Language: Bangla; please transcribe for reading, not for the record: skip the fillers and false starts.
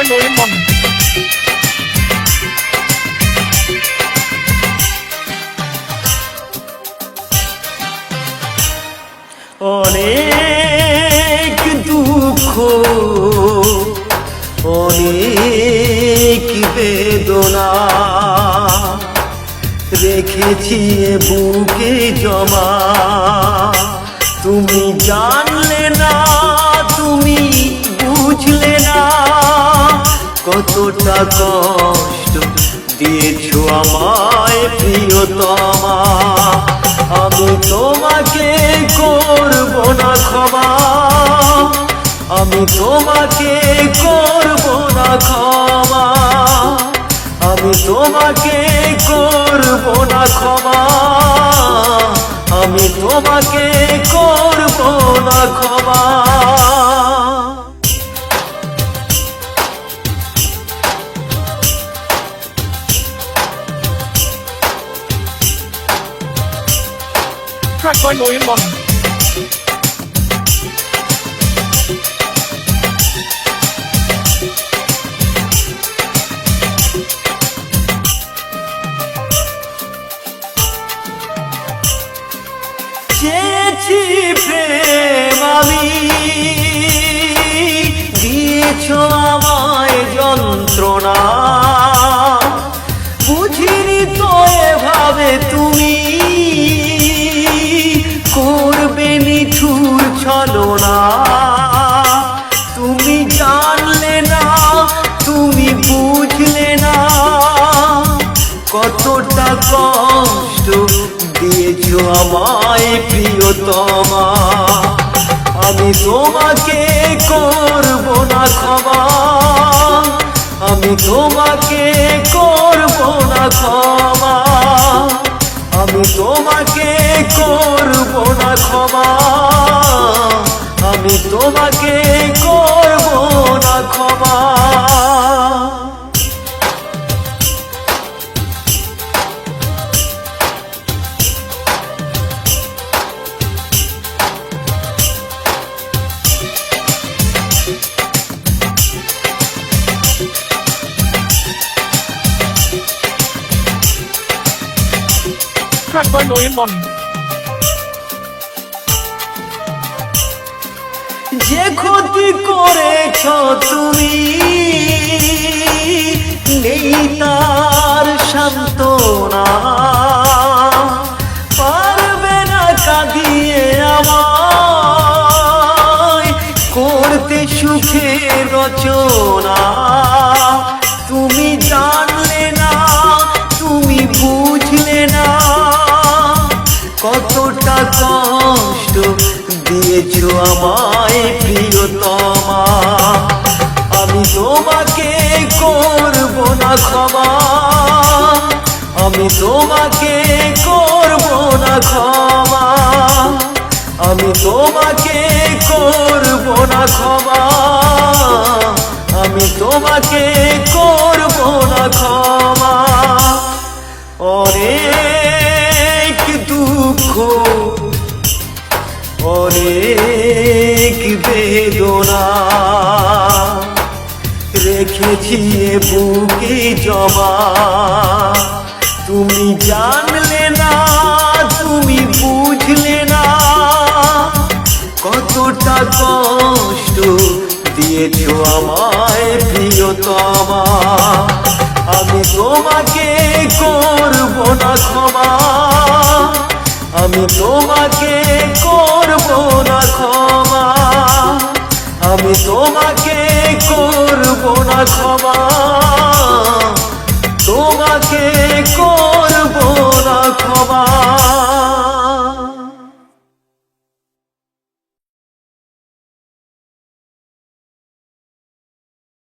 Doraemon. অনেক দুঃখ অনেক বেদনা রেখেছি বুকে জমা, তুমি জানলে না, তুমি বুঝলে না কতটা কষ্ট দিয়েছো আমায় প্রিয়তমা। আমি তোমাকে করব না ক্ষমা, আমি তোমাকে করব না ক্ষমা, আমি তোমাকে করব না ক্ষমা, আমি তোমাকে করব না ক্ষমা। Track by Doraemon. চেয়েছি প্রেম আমি, দিয়েছো আমায় যন্ত্রণা, বুঝিনি তো এভাবে তুমি করবে নিঠুর ছলনা। তুমি জানলে না, তুমি বুঝলে না কতটা কষ্ট দিয়েছো আমায় প্রিয়তমা। আমি তোমাকে করব না ক্ষমা, আমি তোমাকে করব না ক্ষমা, আমি তোমাকে করব না ক্ষমা, আমি তোমাকে করব না ক্ষমা। Track by Doraemon. যে ক্ষতি করেছ তুমি নেই তার সান্ত্বনা, পারবে না কাঁদিয়ে আমায় করতে সুখের রচনা। তুমি জানলে না, তুমি বুঝলে না কতটা কষ্ট দিয়েছো আমায় প্রিয়তমা। আমি তোমাকে করব না ক্ষমা, আমি তোমাকে করব না ক্ষমা, আমি তোমাকে করব না ক্ষমা, আমি তোমাকে করব না ক্ষমা। অনেক দুঃখ অনেক বেদনা রেখেছি বুকে জমা, তুমি জানলে না, তুমি বুঝলে না কতটা কষ্ট দিয়েছো আমায় প্রিয়তমা। আমি তোমাকে করব না ক্ষমা, আমি তোমাকে করব না ক্ষমা, আমি তোমাকে করব না ক্ষমা, তোমাকে